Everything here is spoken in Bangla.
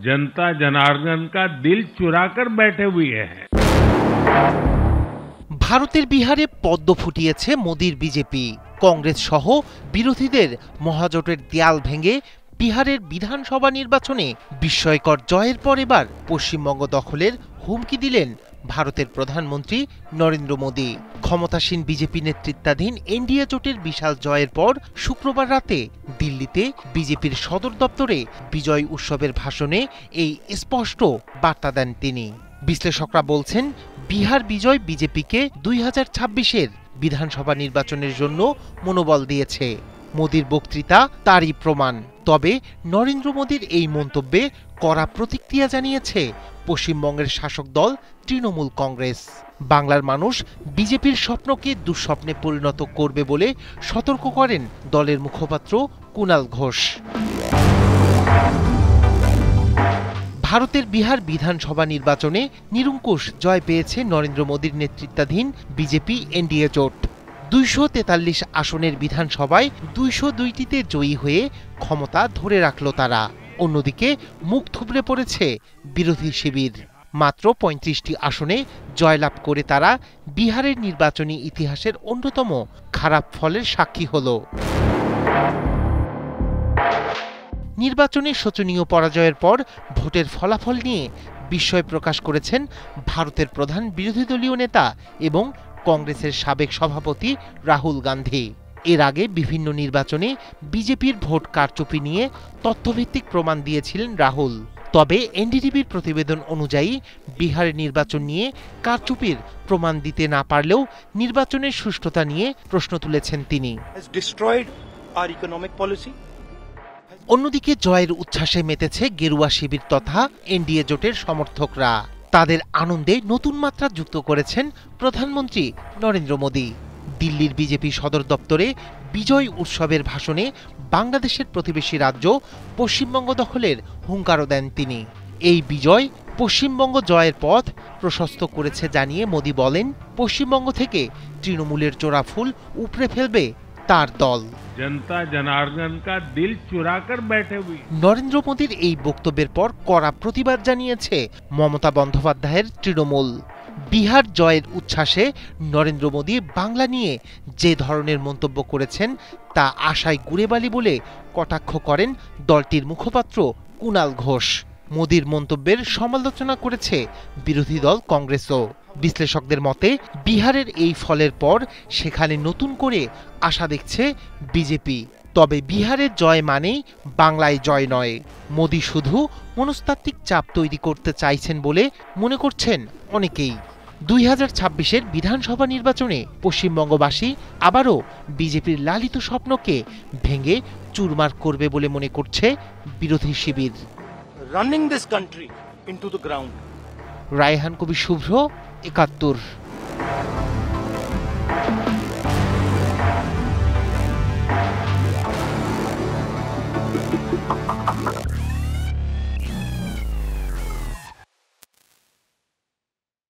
जनता जनार्दन का दिल चुराकर बैठे हुए हैं। ভারতের বিহারে পদ্ম ফুটিয়েছে মোদির বিজেপি। কংগ্রেস সহ বিরোধীদের মহাজোটের দেয়াল ভেঙে বিহারের বিধানসভা নির্বাচনে বিস্ময়কর জয়ের পর এবার পশ্চিমবঙ্গ দখলের হুমকি দিলেন ভারতের প্রধানমন্ত্রী নরেন্দ্র মোদী। ক্ষমতাসীন বিজেপি নেতৃত্বাধীন এনডিএ জোটের বিশাল জয়ের পর শুক্রবার রাতে দিল্লিতে বিজেপির সদর দপ্তরে বিজয় উৎসবের ভাষণে এই স্পষ্ট বার্তা দেন তিনি। বিশ্লেষকরা বলছেন, বিহার বিজয় বিজেপিকে 2026-এর বিধানসভা নির্বাচনের জন্য মনোবল দিয়েছে। মোদির বক্তৃতা তারই প্রমাণ। তবে নরেন্দ্র মোদির এই মন্তব্যে কড়া প্রতিক্রিয়া জানিয়েছে পশ্চিমবঙ্গের শাসক দল তৃণমূল কংগ্রেস। বাংলার মানুষ বিজেপির স্বপ্নকে দুঃস্বপ্নে পরিণত করবে বলে সতর্ক করেন দলের মুখপাত্র কুণাল ঘোষ। ভারতের বিহার বিধানসভা নির্বাচনে নিরঙ্কুশ জয় পেয়েছে নরেন্দ্র মোদীর নেতৃত্বাধীন বিজেপি এনডিএ জোট। 243 আসনের বিধানসভায় 202টিতে জয়ী হয়ে ক্ষমতা ধরে রাখল তারা। অন্যদিকে মুখ থুবড়ে পড়েছে বিরোধী শিবির। মাত্র 35টি আসনে জয়লাভ করে তারা বিহারের নির্বাচনী ইতিহাসের অন্যতম খারাপ ফলের সাক্ষী হল। নির্বাচনে শোচনীয় পরাজয়ের পর ভোটের ফলাফল নিয়ে বিস্ময় প্রকাশ করেছেন ভারতের প্রধান বিরোধী দলীয় নেতা এবং কংগ্রেসের সাবেক সভাপতি রাহুল গান্ধী। এর আগে বিভিন্ন নির্বাচনে বিজেপির ভোট কারচুপি নিয়ে তথ্যভিত্তিক প্রমাণ দিয়েছিলেন রাহুল। তবে এনডিটিভির প্রতিবেদন অনুযায়ী বিহারের নির্বাচন নিয়ে কারচুপির প্রমাণ দিতে না পারলেও নির্বাচনের সুষ্ঠুতা নিয়ে প্রশ্ন তুলেছেন তিনি। অন্যদিকে জয়ের উচ্ছ্বাসে মেতেছে গেরুয়া শিবির তথা এনডিএ জোটের সমর্থকরা। তাদের আনন্দে নতুন মাত্রা যুক্ত করেছেন প্রধানমন্ত্রী নরেন্দ্র মোদী। দিল্লির বিজেপি সদর দপ্তরে বিজয় উৎসবের ভাষণে বাংলাদেশের প্রতিবেশী রাজ্য পশ্চিমবঙ্গ দখলের হুঙ্কারও দেন তিনি। এই বিজয় পশ্চিমবঙ্গ জয়ের পথ প্রশস্ত করেছে জানিয়ে মোদী বলেন, পশ্চিমবঙ্গ থেকে তৃণমূলের জোড়া ফুল উপড়ে ফেলবে তার দল। जनता जनार्दन का दिल चुराकर बैठे हुए। নরেন্দ্র মোদীর এই বক্তব্যের পর কড়া প্রতিবাদ জানিয়েছে মমতা বন্দ্যোপাধ্যায়ের তৃণমূল। বিহার জয়ের উচ্ছ্বাসে নরেন্দ্র মোদী বাংলা নিয়ে যে ধরনের মন্তব্য করেছেন তা আশায় গুড়েবালি বলে কটাক্ষ করেন দলটির মুখপাত্র কুণাল ঘোষ। মোদীর মন্তব্যের সমালোচনা করেছে বিরোধী দল কংগ্রেসও। বিশ্লেষকদের মতে বিহারের এই ফলের পর সেখানে নতুন করে আশা দেখছে বিজেপি। তবে বিহারের জয় মানেই বাংলায় জয় নয়। মোদী শুধু মনস্তাত্ত্বিক চাপ তৈরি করতে চাইছেন বলে মনে করছেন অনেকেই। 2026-এর বিধানসভা নির্বাচনে পশ্চিমবঙ্গবাসী আবারও বিজেপির লালিত স্বপ্নকে ভেঙে চুরমার করবে বলে মনে করছে বিরোধী শিবির। Running this country into the ground. Raihan কবি শুভ্র, 71।